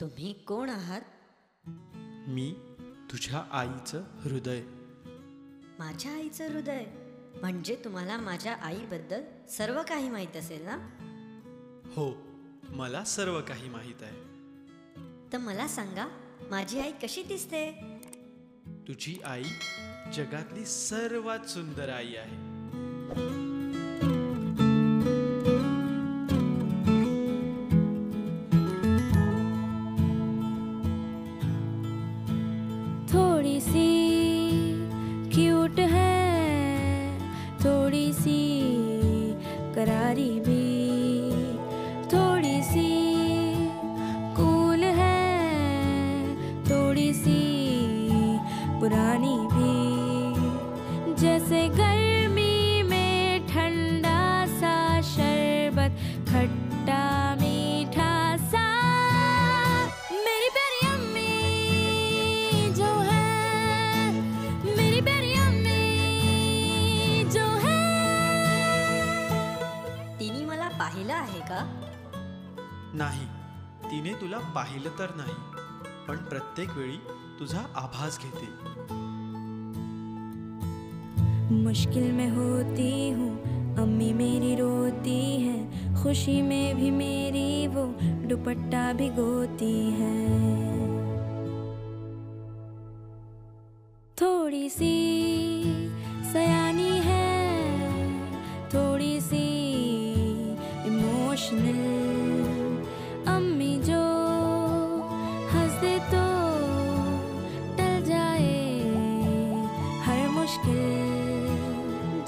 तुम्ही कोण आहात? मी तुझ्या आईचं हृदय. माझ्या आईचं हृदय म्हणजे तुम्हाला माझ्या आईबद्दल सर्व काही माहीत असेल ना? हो, मला सर्व काही माहीत आहे. तर मला सांगा, माझी आई कशी दिसते? तुझी आई जगातली सर्वात सुंदर आई आहे. थोड़ी सी क्यूट है, थोड़ी सी करारी भी, थोड़ी सी कूल है, थोड़ी सी पुरानी भी, जैसे गर्मी में ठंडा सा शरबत, खट्टा मीठा सा. मेरी प्यारी अम्मी जो है, मेरी प्यारी अम्मी जो है. तिने मला पाहिलं आहे का? नाही, तिने तुला पाहिलं तर नाही, पण प्रत्येक वेळी तुझा आभास घेते. मुश्किल में होती हूँ अम्मी मेरी रोती है, खुशी में भी मेरी वो दुपट्टा भिगोती है. थोड़ी सी सयानी है, थोड़ी सी इमोशनल. अम्मी जो हंस दे तो टल जाए हर मुश्किल,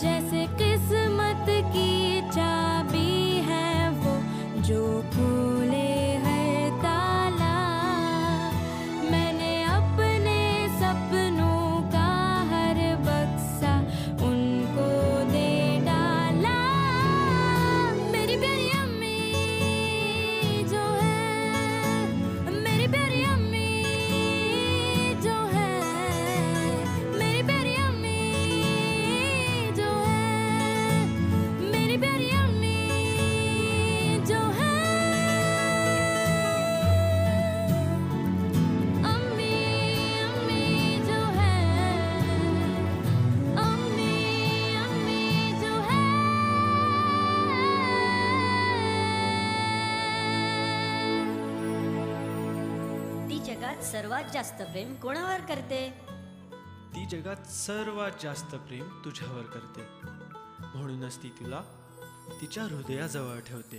जैसे किस्मत की चाबी है वो जो खोले हर ताला. मैंने अपने सपनों का हर बक्सा उनको दे डाला. मेरी प्यारी अम्मी जो है, मेरी प्यारी अम्मी जो है, मेरी प्यारी अम्मी जो है, मेरी प्यारी अम्मी जो है. अम्मी अम्मी जो है, अम्मी अम्मी जो है. ती जगात सर्वात जास्त प्रेम कोणावर करते? ती जगात सर्वात जास्त प्रेम तुझ्यावर करते, म्हणूनच ती तुला तिच्या हृदयाजवळ ठेवते.